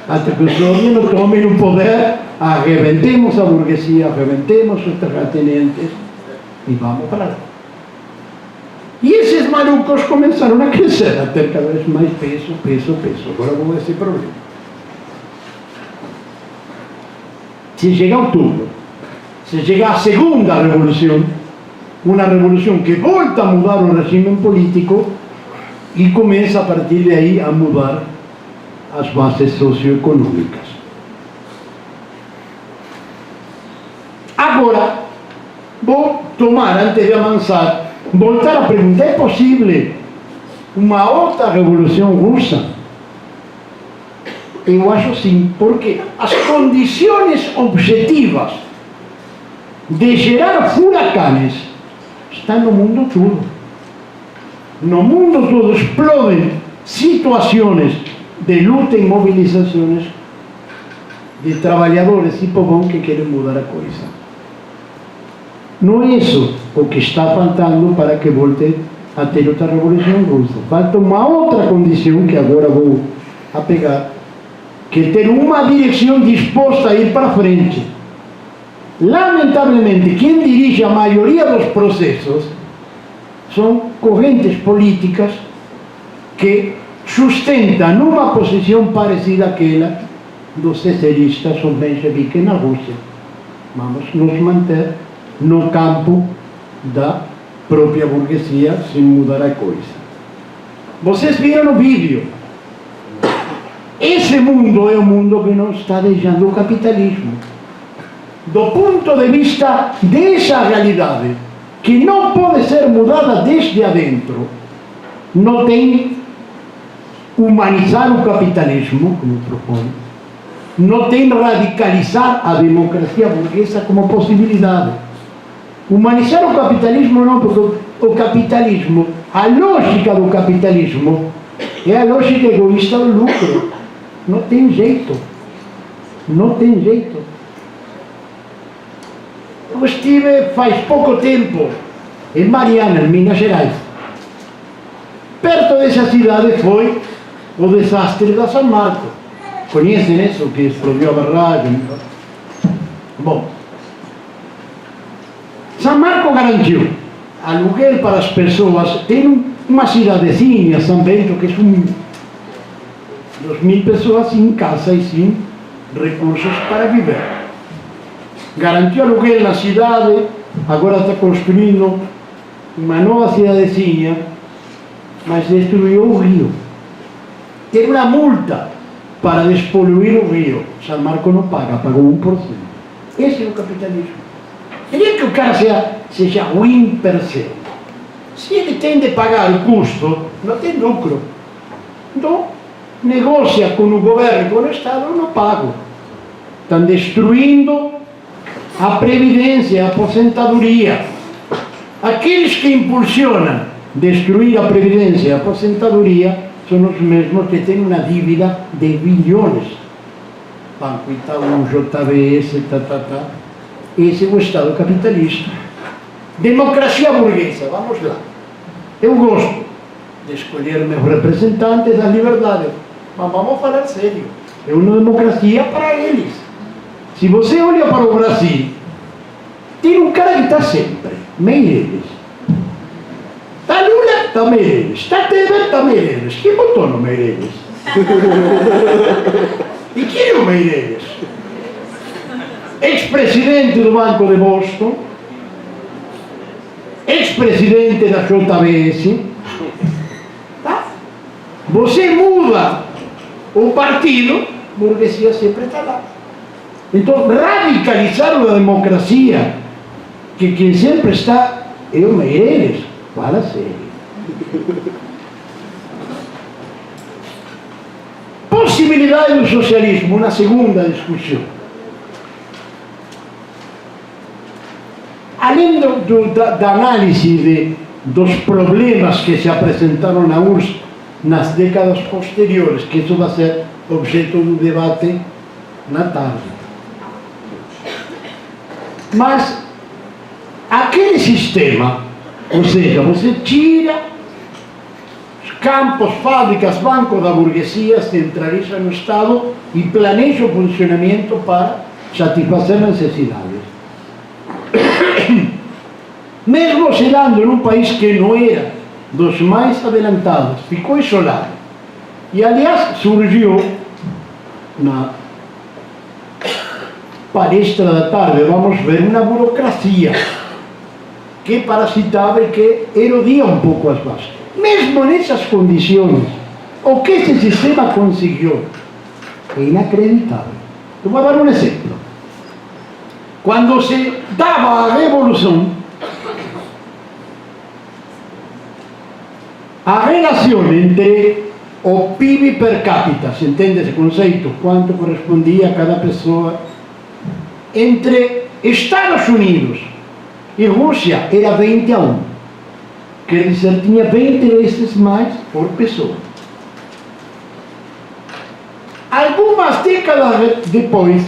até que os soviéticos tomem o poder, arrebentemos a burguesia, arrebentemos os terratenientes e vamos para lá. E esses malucos começaram a crescer, a ter cada vez mais peso. Agora vamos a esse problema. Se chega a outubro, se chega a segunda revolução, uma revolução que volta a mudar o regime político e começa a partir de aí a mudar as bases socioeconômicas. Agora, vou tomar, antes de avançar, voltar a perguntar: é possível uma outra revolução russa? Eu acho sim, porque as condições objetivas de gerar furacanes estão no mundo todo. No mundo todo explodem situações de luta e mobilizações de trabalhadores e povão que querem mudar a coisa. Não é isso o que está faltando para que volte a ter outra revolução russa. Falta uma outra condição que agora vou a pegar, que é ter uma direção disposta a ir para frente. Lamentavelmente, quem dirige a maioria dos processos são correntes políticas que sustentam uma posição parecida àquela dos cessaristas ou mencheviques na Rússia. Vamos nos manter no campo da própria burguesia sem mudar a coisa. Vocês viram no vídeo. Esse mundo é o mundo que não está deixando o capitalismo. Do ponto de vista dessa realidade, que não pode ser mudada desde adentro, não tem humanizar o capitalismo, como propõe, não tem radicalizar a democracia burguesa como possibilidade. Humanizar o capitalismo não, porque o capitalismo, a lógica do capitalismo é a lógica egoísta do lucro. Não tem jeito. Não tem jeito. Eu estive faz pouco tempo em Mariana, em Minas Gerais. Perto dessa cidade foi o desastre da São Marcos. Conhecem isso? Que explodiu a barragem? Bom, São Marcos garantiu aluguel para as pessoas. Tem uma cidadezinha, São Bento, que são 2.000 pessoas sem casa e sem recursos para viver. Garantiu aluguel na cidade, agora está construindo uma nova cidadezinha, mas destruiu o rio. Tem uma multa para despoluir o rio. São Marcos não paga, pagou 1%. Esse é o capitalismo. Queria que o cara seja ruim per se. Se ele tem de pagar o custo, não tem lucro. Então, negocia com o governo e com o Estado, não pago. Estão destruindo a previdência, a aposentadoria. Aqueles que impulsionam destruir a previdência e a aposentadoria são os mesmos que têm uma dívida de bilhões. Banco Itaú, JBS, Esse é o Estado capitalista. Democracia burguesa, vamos lá. Eu gosto de escolher meus representantes da liberdade, mas vamos falar sério. É uma democracia para eles. Se você olha para o Brasil, tem um cara que está sempre, Meirelles. Está Lula, está Meirelles. Está Temer, está Meirelles. Quem votou no Meirelles? E quem é o Meirelles? Ex-presidente do Banco de Boston, ex-presidente da JBS. Tá? Você muda o partido, a burguesia sempre está lá. Então, radicalizar a democracia, que quem sempre está é o Meirelles, fala sério. Possibilidade do socialismo, uma segunda discussão. Além da análise dos problemas que se apresentaram na URSS nas décadas posteriores, que isso vai ser objeto do debate na tarde. Mas aquele sistema, ou seja, você tira campos, fábricas, bancos da burguesia centralizam no Estado e planejam o funcionamento para satisfazer necessidades. Mesmo gerando num país que não era dos mais adelantados, ficou isolado. E, aliás, surgiu na palestra da tarde, vamos ver, uma burocracia que parasitava e que erodia um pouco as bases. Mesmo nessas condições, o que esse sistema conseguiu é inacreditável. Eu vou dar um exemplo. Quando se dava a Revolução, a relação entre o PIB per capita, se entende esse conceito, quanto correspondia a cada pessoa, entre Estados Unidos e Rússia era 20-1. Quer dizer, tinha 20 vezes mais por pessoa. Algumas décadas depois,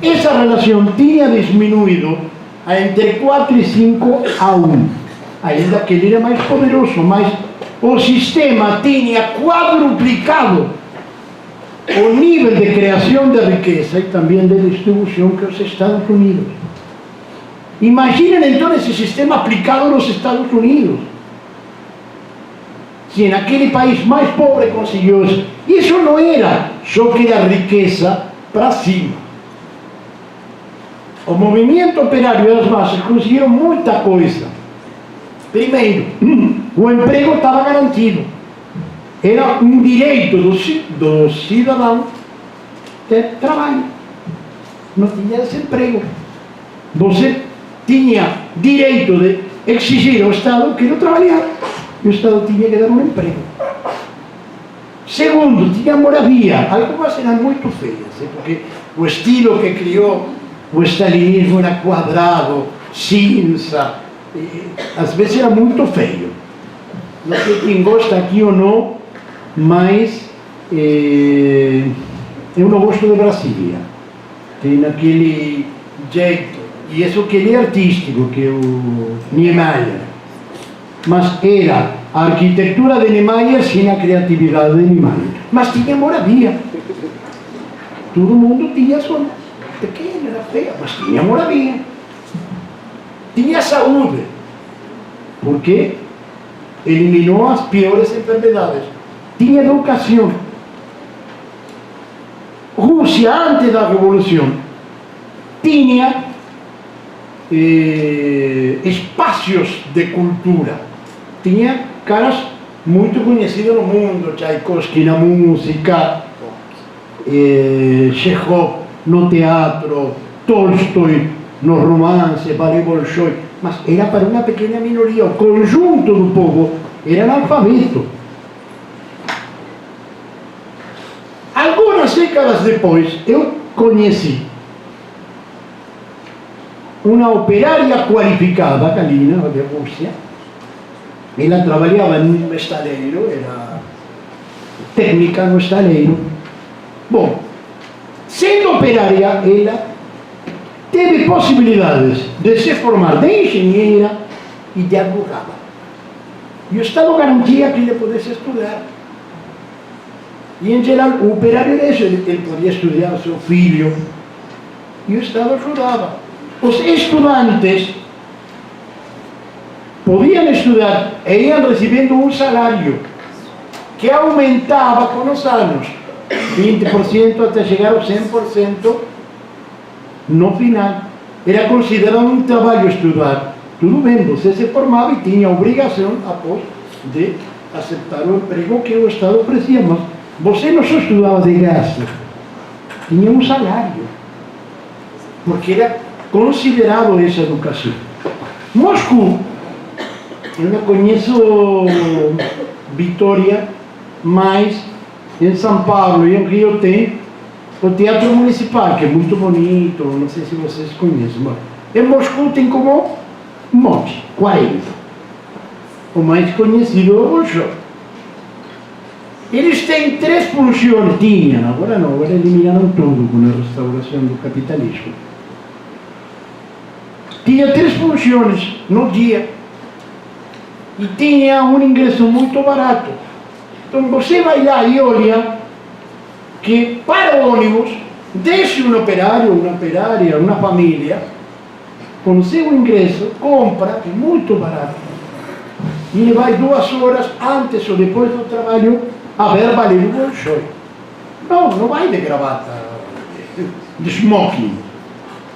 essa relação tinha diminuído a entre 4 e 5-1. Ainda que ele era mais poderoso, mas o sistema tinha quadruplicado o nível de criação de riqueza e também de distribuição que os Estados Unidos. Imaginem então esse sistema aplicado nos Estados Unidos. Se naquele país mais pobre conseguiu isso, isso não era só que era riqueza para cima. O movimento operário e as bases conseguiram muita coisa. Primeiro, o emprego estava garantido. Era um direito do cidadão ter trabalho. Não tinha desemprego. Você tinha direito de exigir ao Estado que não trabalhar. E o Estado tinha que dar um emprego. Segundo, tinha moradia. Algumas eram muito feias, porque o estilo que criou o stalinismo era quadrado, cinza, às vezes era muito feio. Não sei quem gosta aqui ou não, mas eu não gosto de Brasília. Tem aquele jeito, e isso que ele é artístico, que é o Niemeyer. Mas era a arquitetura de Niemeyer sem a criatividade de Niemeyer. Mas tinha moradia. Todo mundo tinha sua pequena, era feia, mas tinha moradia. Tinha saúde, porque eliminou as piores enfermedades. Tinha educação. Rússia, antes da Revolução, tinha espaços de cultura. Tinha caras muito conhecidos no mundo, Tchaikovsky na música, Chekhov no teatro, Tolstói no romance, Valéry Bolshoi, mas era para uma pequena minoria. O conjunto do povo era analfabeto. Algumas décadas depois, eu conheci uma operária qualificada, Kalina, de Rússia. Ela trabalhava em um estaleiro, era técnica no estaleiro. Bom, sendo operária, ela teve possibilidades de se formar de engenheira e de advogada. E o Estado garantia que ele pudesse estudar. E, em geral, o operário era isso, ele podia estudar o seu filho, e o Estado ajudava. Os estudantes podiam estudar e iam recebendo um salário que aumentava com os anos, 20% até chegar aos 100% no final. Era considerado um trabalho estudar. Tudo bem, você se formava e tinha a obrigação, após, de aceitar o emprego que o Estado oferecia, mas você não só estudava de graça, tinha um salário, porque era considerado essa educação. Moscou, eu não conheço Vitória, mas em São Paulo e em Rio tem o Teatro Municipal, que é muito bonito, não sei se vocês conhecem, mas em Moscou tem como um monte, 40. O mais conhecido é o Bolshoi. Eles têm 3 funções, tinham, agora não, agora eliminaram tudo com a restauração do capitalismo. Tinha 3 funções no dia. e tinha um ingresso muito barato. Então você vai lá e olha que para o ônibus desce um operário, uma operária, uma família, com seu ingresso, compra, que é muito barato, e ele vai 2 horas antes ou depois do trabalho a ver valer o Bolshoi. Não vai de gravata, de smoking.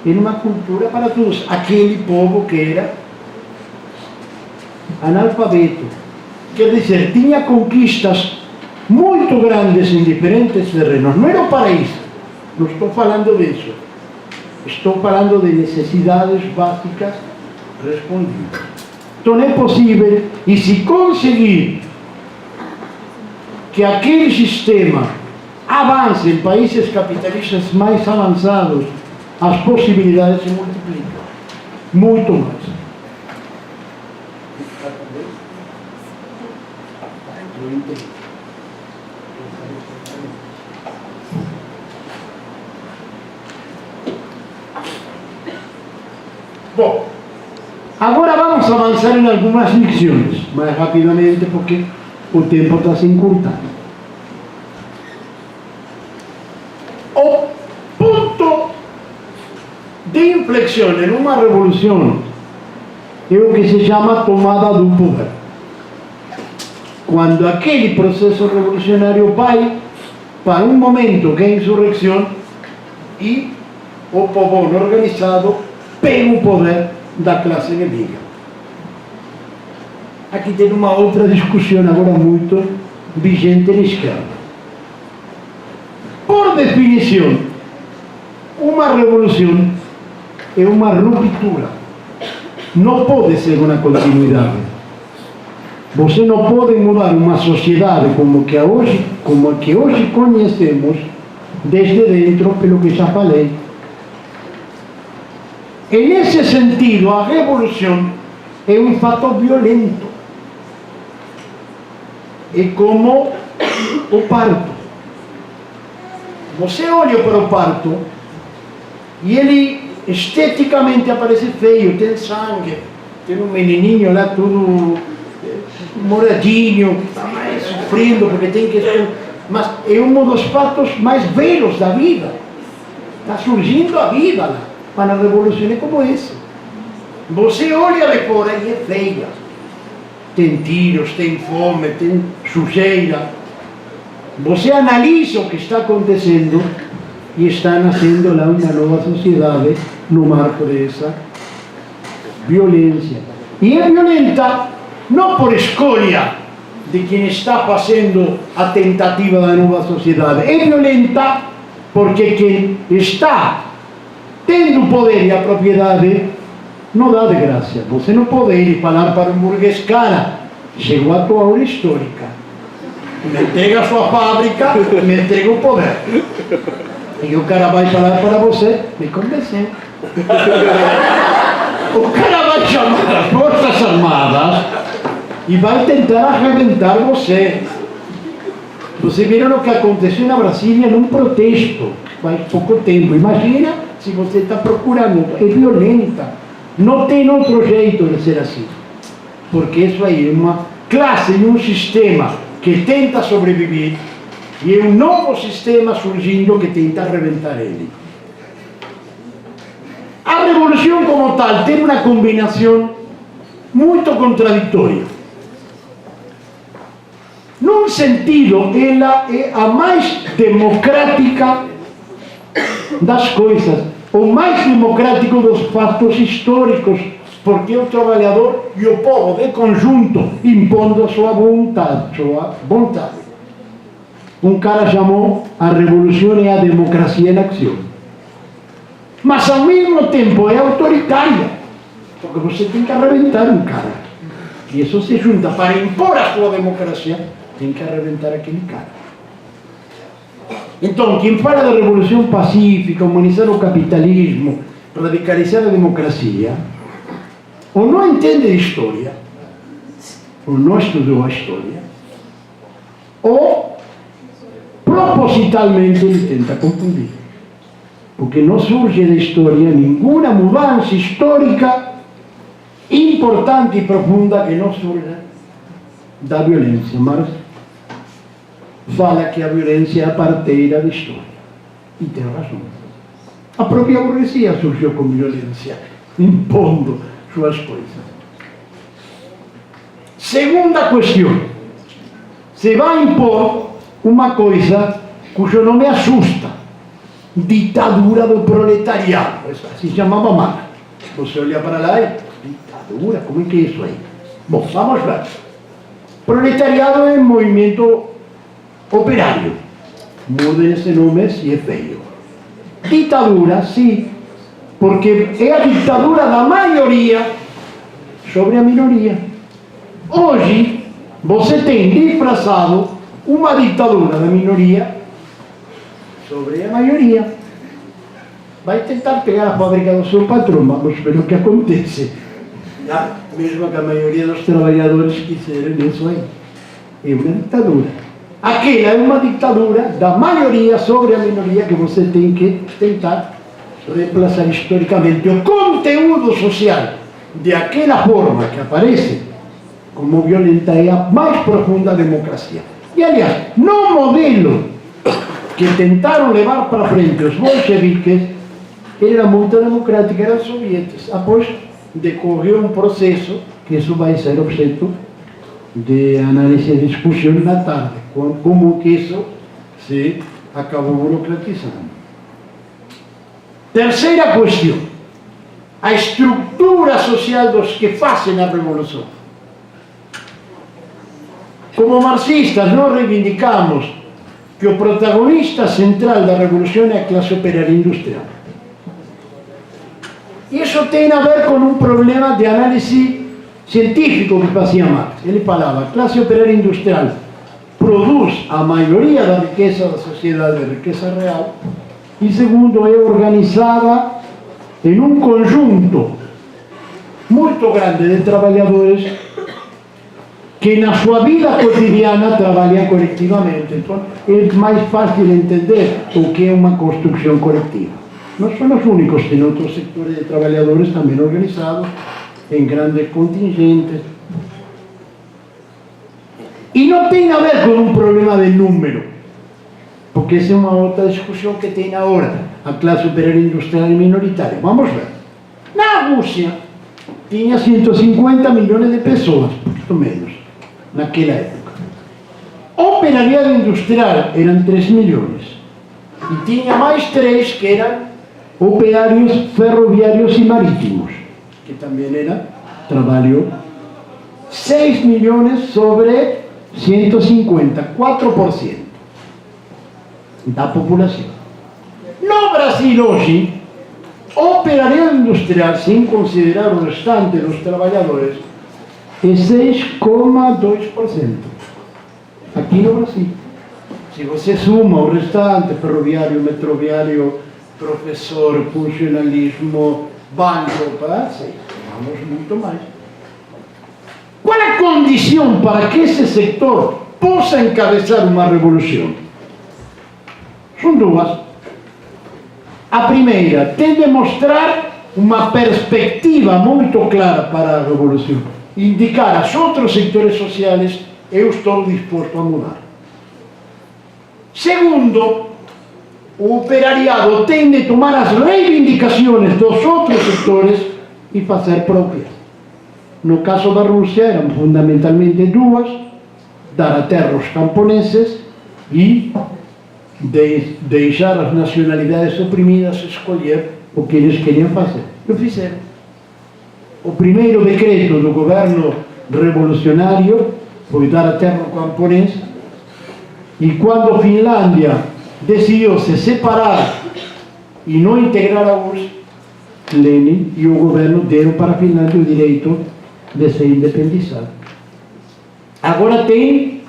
É uma cultura para todos. Aquele povo que era analfabeto, quer dizer, tinha conquistas muito grandes em diferentes terrenos. Não era o paraíso, não estou falando disso. Estou falando de necessidades básicas respondidas. Então é possível, e se conseguir que aquele sistema avance em países capitalistas mais avançados, as possibilidades se multiplicam muito mais. Bom, agora vamos avançar em algumas lições, mais rapidamente, porque o tempo está se encurtando. O ponto de inflexão em uma revolução é o que se chama tomada do poder. Quando aquele processo revolucionário vai para um momento que é a insurreição e o povo organizado pega o poder da classe inimiga. Aqui tem uma outra discussão agora muito vigente na esquerda. Por definição, uma revolução é uma ruptura. Não pode ser uma continuidade. Você não pode mudar uma sociedade como a que hoje conhecemos desde dentro, pelo que já falei. E nesse sentido, a revolução é um fato violento. É como o parto. Você olha para o parto e ele esteticamente aparece feio, tem sangue, tem um menininho lá tudo moradinho, está mais sofrendo porque tem que... Mas é um dos fatos mais belos da vida. Está surgindo a vida lá. Mas a revolução é como essa. Você olha de fora e é feia. Tem tiros, tem fome, tem sujeira. Você analisa o que está acontecendo e está nascendo lá uma nova sociedade no marco dessa violência. E é violenta não por escolha de quem está fazendo a tentativa da nova sociedade. É violenta porque quem está tendo o poder e a propriedade não dá de graça. Você não pode ir e falar para um burguês: cara, chegou a tua hora histórica, me entrega a sua fábrica, me entrega o poder. E o cara vai falar para você: me convenceu. O cara vai chamar as Forças Armadas e vai tentar arrebentar você. Vocês viram o que aconteceu na Brasília num protesto faz pouco tempo. Imagina se você está procurando. É violenta. Não tem outro jeito de ser assim. Porque isso aí é uma classe e um sistema que tenta sobreviver e é um novo sistema surgindo que tenta arrebentar ele. A revolução como tal tem uma combinação muito contraditória. Num sentido, ela é a mais democrática das coisas, o mais democrático dos fatos históricos, porque o trabalhador e o povo de conjunto impondo a sua vontade. Um cara chamou a revolução é a democracia em ação. Mas ao mesmo tempo é autoritária, porque você tem que arrebentar um cara. E isso se junta para impor a sua democracia, tem que arrebentar aquele cara. Então, quem fala da revolução pacífica, humanizar o capitalismo, radicalizar a democracia, ou não entende de história, ou não estudou a história, ou propositalmente ele tenta confundir. Porque não surge da história nenhuma mudança histórica importante e profunda que não surja da violência. Marx fala que a violência é a parteira da história. E tem razão. A própria burguesia surgiu com violência, impondo suas coisas. Segunda questão. Se vai impor uma coisa cujo nome assusta: ditadura do proletariado. Assim se chamava Marx. Você olha para lá e ditadura, como é que é isso aí? Bom, vamos ver. Proletariado é movimento operário. Muda esse nome se é feio. Ditadura, sim, porque é a ditadura da maioria sobre a minoria. Hoje, você tem disfarçado uma ditadura da minoria sobre a maioria. Vai tentar pegar a fábrica do seu patrão, vamos ver o que acontece. Mesmo que a maioria dos trabalhadores quiserem isso aí. É uma ditadura. Aquela é uma ditadura da maioria sobre a minoria que você tem que tentar reemplaçar historicamente. O conteúdo social de aquela forma que aparece como violenta é a mais profunda democracia. E, aliás, no modelo que tentaram levar para frente os bolcheviques, era muito democrática, eram os sovietes. Após decorreu um processo, que isso vai ser objeto de análise e discussão na tarde, como que isso se acabou burocratizando. Terceira questão: a estrutura social dos que fazem a revolução. Como marxistas, nós reivindicamos que o protagonista central da revolução é a classe operária industrial. Isso tem a ver com um problema de análise científico que fazia Marx. Ele falava: a classe operária industrial produz a maioria da riqueza da sociedade, a riqueza real, e segundo, é organizada em um conjunto muito grande de trabalhadores que na sua vida cotidiana trabalham coletivamente. Então, é mais fácil entender o que é uma construção coletiva. Não são os únicos, tem outros setores de trabalhadores também organizados em grandes contingentes. E não tem a ver com um problema de número, porque essa é uma outra discussão que tem agora. A classe operária industrial é minoritária. Vamos ver. Na Rússia, tinha 150 milhões de pessoas, muito menos, naquela época. O operariado industrial eram 3 milhões. E tinha mais 3 que eram operários ferroviários e marítimos, que também era trabalho. 6 milhões sobre 150, 4% da população. No Brasil hoje, o operariado industrial, sem considerar o restante dos trabalhadores, é 6,2%. Aqui no Brasil. Se você suma o restante, ferroviário, metroviário, professor, funcionalismo, banco, vamos muito mais. Qual é a condição para que esse setor possa encabeçar uma revolução? São duas. A primeira, tem de mostrar uma perspectiva muito clara para a revolução. Indicar aos outros setores sociais: eu estou disposto a mudar. Segundo, o operariado tem de tomar as reivindicações dos outros setores e fazer próprias. No caso da Rússia, eram fundamentalmente duas: dar a terra aos camponeses e deixar as nacionalidades oprimidas escolher o que eles queriam fazer. E o fizeram. O primeiro decreto do governo revolucionário foi dar a terra ao camponês, e quando a Finlândia decidiu se separar e não integrar a URSS, Lenin e o governo deram para a Finlândia o direito de se independizar. Agora tem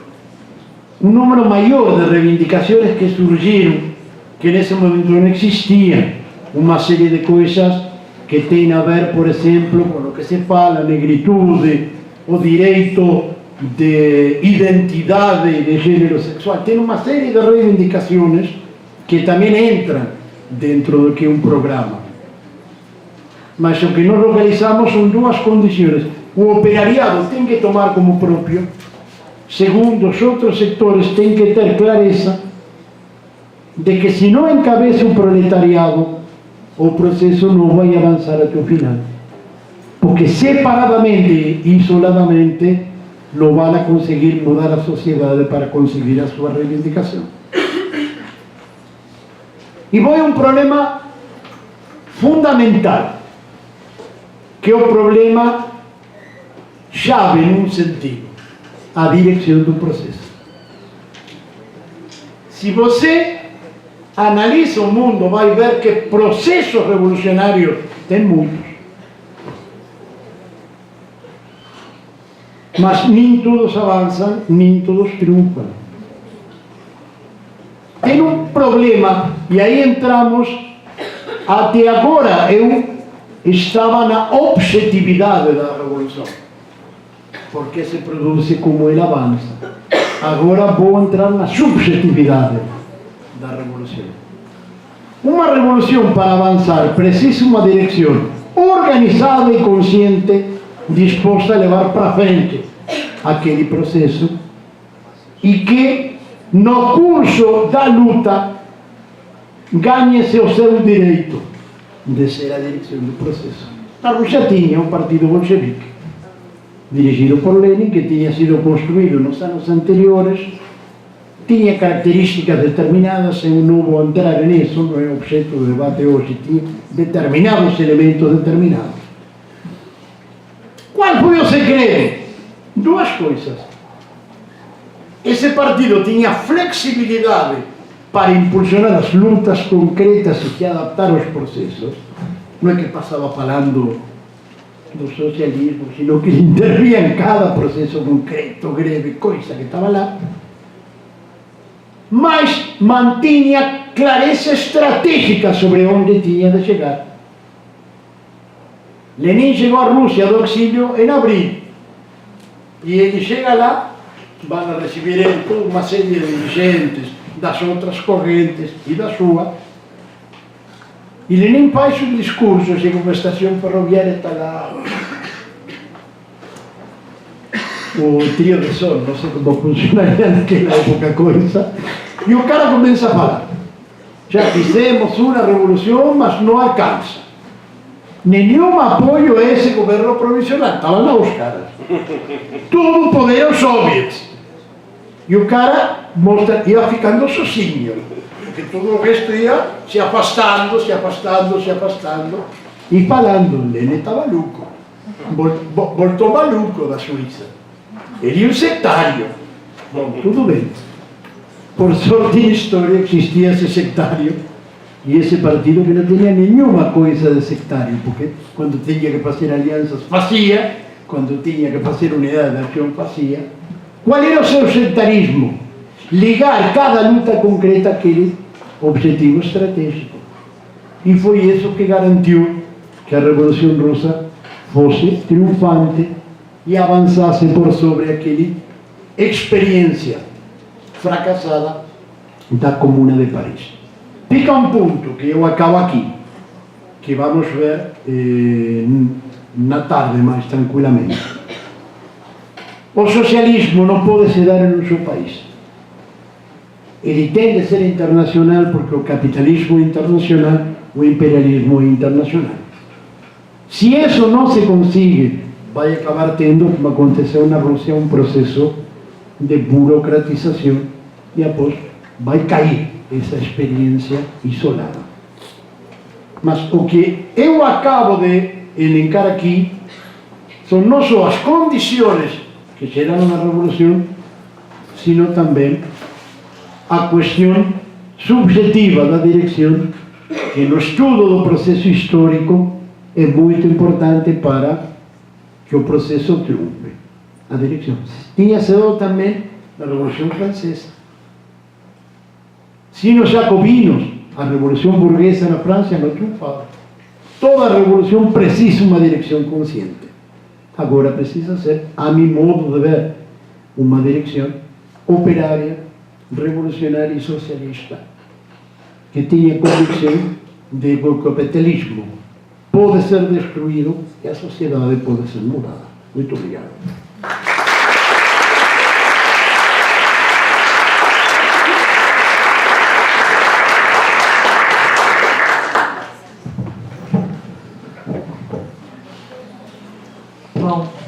um número maior de reivindicações que surgiram, que nesse momento não existiam. Uma série de coisas que têm a ver, por exemplo, com o que se fala, negritude, o direito de identidade de gênero sexual. Tem uma série de reivindicações que também entram dentro do que é um programa. Mas o que nós localizamos são duas condições. O operariado tem que tomar como próprio segundo os outros sectores, tem que ter clareza de que se não encabeça o proletariado, o processo não vai avançar até o final. Porque separadamente e isoladamente não vão conseguir mudar a sociedade para conseguir a sua reivindicação. E vai um problema fundamental, que é o problema chave num sentido, a direção do processo. Se você analisa o mundo, vai ver que processos revolucionários tem muitos. Mas nem todos avançam, nem todos triunfam. Tem um problema, e aí entramos, até agora eu estava na objetividade da revolução, porque se produz como ela avança. Agora vou entrar na subjetividade da revolução. Uma revolução, para avançar, precisa uma direção organizada e consciente, disposta a levar para frente aquele processo e que no curso da luta ganhe-se o seu direito de ser a direção do processo. A Rússia tinha um partido bolchevique dirigido por Lenin, que tinha sido construído nos anos anteriores, tinha características determinadas, eu não vou entrar nisso, não é objeto do debate hoje, tinha determinados elementos determinados. Qual foi o segredo? Duas coisas. Esse partido tinha flexibilidade para impulsionar as lutas concretas e se adaptar aos processos. Não é que passava falando do socialismo, sino que intervia em cada processo concreto, greve, coisa que estava lá. Mas mantinha clareza estratégica sobre onde tinha de chegar. Lenin chegou à Rússia do exílio em abril. E ele chega lá, vão receber ele toda uma série de dirigentes das outras correntes e da sua. E Lenin faz o discurso, chega a uma estação ferroviária, está lá o trio de som, não sei como funcionaria naquela época coisa, e o cara começa a falar: já fizemos uma revolução, mas não alcança. Nenhum apoio a esse governo provisional. Estavam lá os caras. Todo o poder aos soviets. E o cara ia ficando sozinho. Porque todo o resto ia se afastando, se afastando, se afastando. E falando, Lenin está maluco. Voltou maluco da Suíça. Ele é um sectário. Bom, tudo bem. Por sorte na história existia esse sectário. E esse partido que não tinha nenhuma coisa de sectário, porque quando tinha que fazer alianças, fazia, quando tinha que fazer unidade de ação, fazia. Qual era o seu sectarismo? Ligar cada luta concreta àquele objetivo estratégico. E foi isso que garantiu que a Revolução Russa fosse triunfante e avançasse por sobre aquela experiência fracassada da Comuna de Paris. Fica um ponto que eu acabo aqui, que vamos ver na tarde mais tranquilamente. O socialismo não pode se dar no seu país. Ele tem de ser internacional porque o capitalismo é internacional, o imperialismo é internacional. Se isso não se consegue, vai acabar tendo, como aconteceu na Rússia, um processo de burocratização e após vai cair essa experiência isolada. Mas o que eu acabo de elencar aqui são não só as condições que geraram a revolução, sino também a questão subjetiva da direção, que no estudo do processo histórico é muito importante para que o processo triunfe. A direção tinha sido também na Revolução Francesa. Sem os jacobinos, a Revolução Burguesa na França não triunfava. Toda a revolução precisa uma direção consciente. Agora precisa ser, a meu modo de ver, uma direção operária, revolucionária e socialista, que tenha convicção de que o capitalismo pode ser destruído e a sociedade pode ser mudada. Muito obrigado.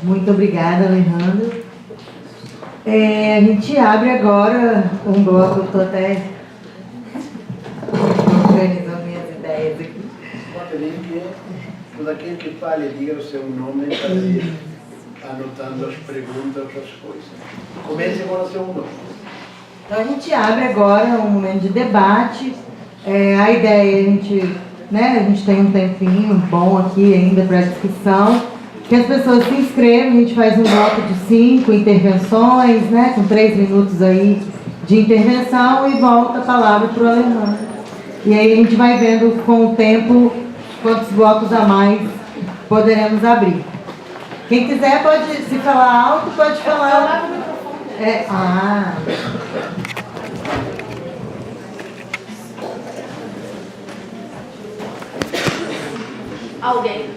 Muito obrigada, Alejandro. A gente abre agora um bloco, eu estou até organizando minhas ideias aqui. Vou pedir que todo aquele que fale diga o seu nome para ir anotando as perguntas, as coisas. Comece agora o seu nome. Então a gente abre agora um momento de debate. A ideia, a gente tem um tempinho bom aqui ainda para discussão, que as pessoas se inscrevam, a gente faz um bloco de 5 intervenções, né, com 3 minutos aí de intervenção e volta a palavra para o Alejandro. E aí a gente vai vendo com o tempo quantos blocos a mais poderemos abrir. Quem quiser pode, se falar alto, pode falar. Alguém.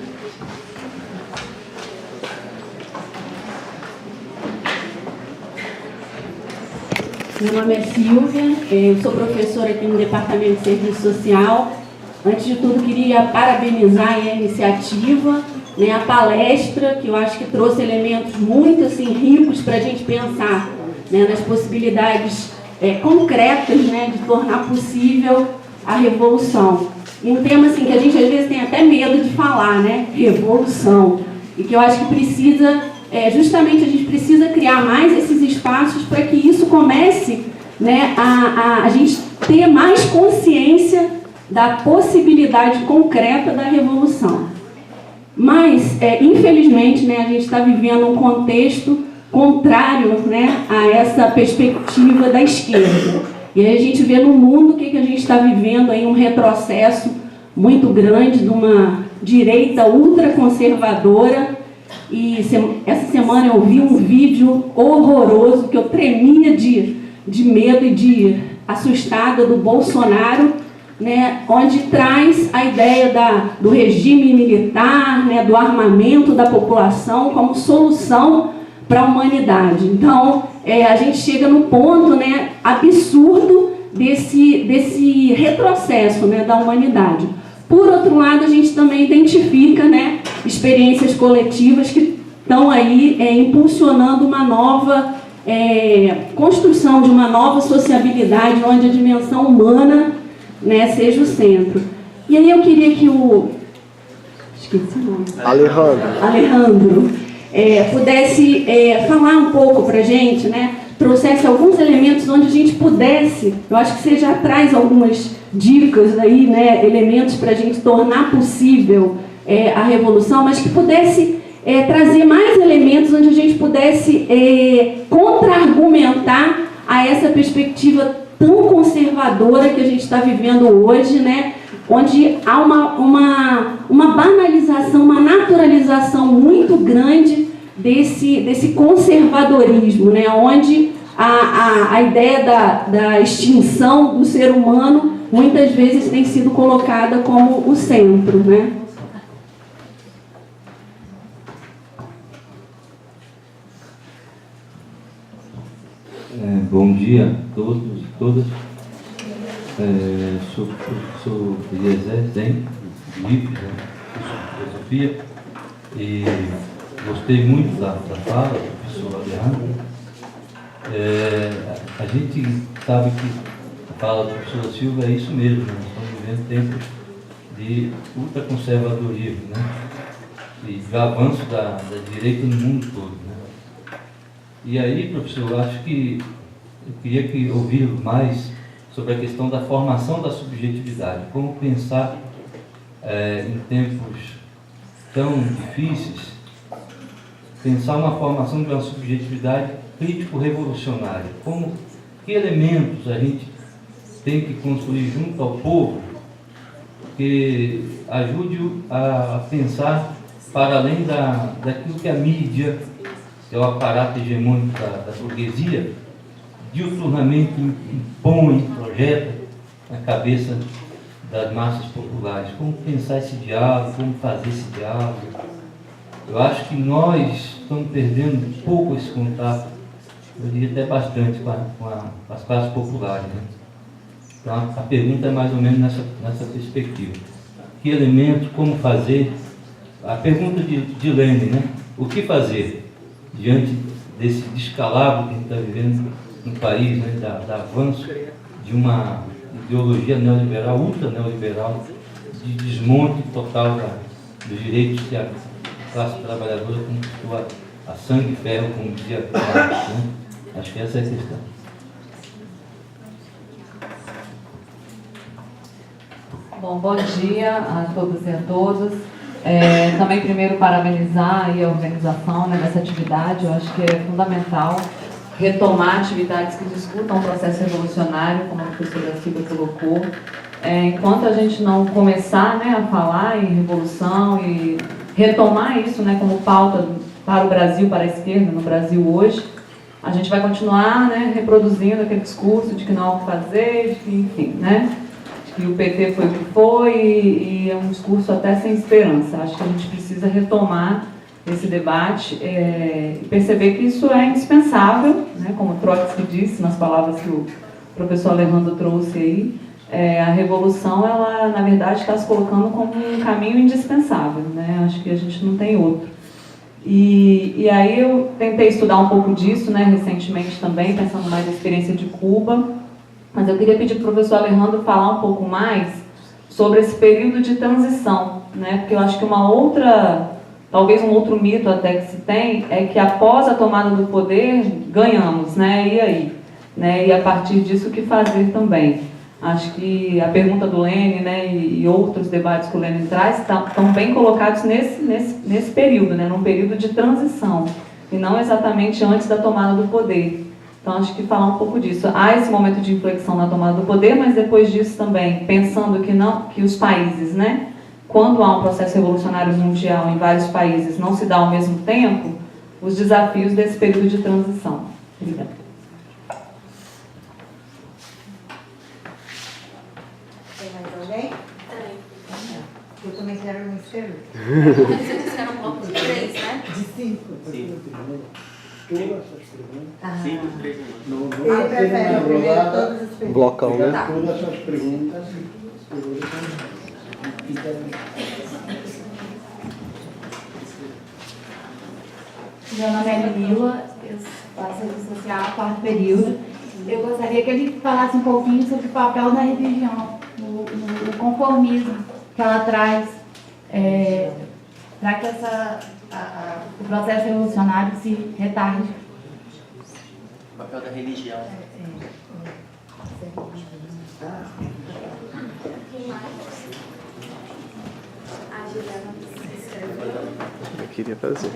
Meu nome é Silvia, eu sou professora aqui no Departamento de Serviço Social. Antes de tudo, queria parabenizar a iniciativa, né, a palestra, que eu acho que trouxe elementos muito assim, ricos para a gente pensar, né, nas possibilidades concretas, né, de tornar possível a revolução. E um tema assim, que a gente às vezes tem até medo de falar, né, revolução, e que eu acho que precisa, justamente a gente precisa criar mais esses espaços para que isso comece, né, a gente ter mais consciência da possibilidade concreta da revolução. Mas, infelizmente, né, a gente está vivendo um contexto contrário, né, a essa perspectiva da esquerda. E aí a gente vê no mundo o que a gente está vivendo, aí, um retrocesso muito grande de uma direita ultraconservadora. E essa semana eu vi um vídeo horroroso que eu tremia de medo e de assustada do Bolsonaro, né, onde traz a ideia do regime militar, né, do armamento da população como solução para a humanidade. Então, a gente chega no ponto, né, absurdo desse retrocesso, né, da humanidade. Por outro lado, a gente também identifica, né, experiências coletivas que estão aí impulsionando uma nova construção de uma nova sociabilidade onde a dimensão humana, né, seja o centro. E aí eu queria que esqueci o nome. Alejandro pudesse falar um pouco para a gente, né, trouxesse alguns elementos onde a gente pudesse, eu acho que você já traz algumas dicas aí, né, elementos para a gente tornar possível a revolução, mas que pudesse trazer mais elementos onde a gente pudesse contra-argumentar a essa perspectiva tão conservadora que a gente está vivendo hoje, né, onde há uma banalização, uma naturalização muito grande desse conservadorismo, né, onde a ideia da extinção do ser humano muitas vezes tem sido colocada como o centro, né? Bom dia a todos e todas. Sou o professor Eliezer Zen, do IFES, né, de filosofia, e gostei muito da fala do professor Alejandro. A gente sabe que a fala do professor Silva é isso mesmo, né? Nós estamos vivendo tempos de ultraconservadorismo, né? E de avanço da direita no mundo todo, né? E aí, professor, eu acho que eu queria ouvir mais sobre a questão da formação da subjetividade. Como pensar em tempos tão difíceis, pensar uma formação de uma subjetividade crítico-revolucionária. Que elementos a gente tem que construir junto ao povo que ajude a pensar para além daquilo que a mídia, que é o aparato hegemônico da burguesia, diuturnamente impõe, projeta na cabeça das massas populares. Como pensar esse diálogo, como fazer esse diálogo. Eu acho que nós estamos perdendo um pouco esse contato, eu diria até bastante, com as classes populares, né? Então a pergunta é mais ou menos nessa perspectiva. Que elementos, como fazer? A pergunta de Lenin, né? O que fazer diante desse descalabro que a gente está vivendo no país, né, da avanço de uma ideologia neoliberal, ultra neoliberal, de desmonte total dos direitos que a classe trabalhadora conquistou a sangue e ferro, como dizia Marx, né? Acho que essa é a questão. Bom dia a todos e a todas. Também primeiro parabenizar aí a organização, né, dessa atividade. Eu acho que é fundamental retomar atividades que discutam o processo revolucionário, como a professora Silvia colocou. Enquanto a gente não começar, né, a falar em revolução e retomar isso, né, como pauta para o Brasil, para a esquerda, no Brasil hoje, a gente vai continuar, né, reproduzindo aquele discurso de que não há o que fazer, de que, enfim, né, de que o PT foi o que foi e é um discurso até sem esperança. Acho que a gente precisa retomar esse debate e perceber que isso é indispensável, né, como Trotsky disse nas palavras que o professor Alejandro trouxe aí. A revolução, ela, na verdade, está se colocando como um caminho indispensável, né? Acho que a gente não tem outro. E aí eu tentei estudar um pouco disso, né, recentemente também, pensando mais na experiência de Cuba, mas eu queria pedir para o professor Alejandro falar um pouco mais sobre esse período de transição, né? Porque eu acho que talvez um outro mito até que se tem, é que após a tomada do poder, ganhamos, né? E aí? Né? E a partir disso, o que fazer também? Acho que a pergunta do Lênin, né, e outros debates que o Lênin traz estão bem colocados nesse período, né, num período de transição, e não exatamente antes da tomada do poder. Então, acho que falar um pouco disso. Há esse momento de inflexão na tomada do poder, mas depois disso também, pensando que os países, né, quando há um processo revolucionário mundial em vários países, não se dá ao mesmo tempo, os desafios desse período de transição. Obrigada. Eu também quero me inscrever. Vocês disseram um bloco de 3, né? De 5. Todas as perguntas. Sim, Não Ele prefere primeiro todas as perguntas. Blocão, né? pegar todas as perguntas. Meu nome é Lila, eu faço serviço social, quarto período. Eu gostaria que ele falasse um pouquinho sobre o papel da religião, no conformismo que ela traz, para que o processo revolucionário se retarde. O papel da religião. Eu queria fazer.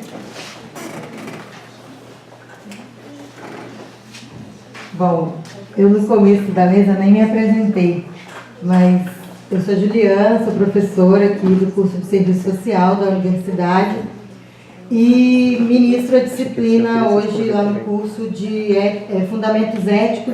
Bom, eu no começo da mesa nem me apresentei, mas eu sou Juliana, sou professora aqui do curso de Serviço Social da Universidade e ministro a disciplina hoje lá no curso de Fundamentos Éticos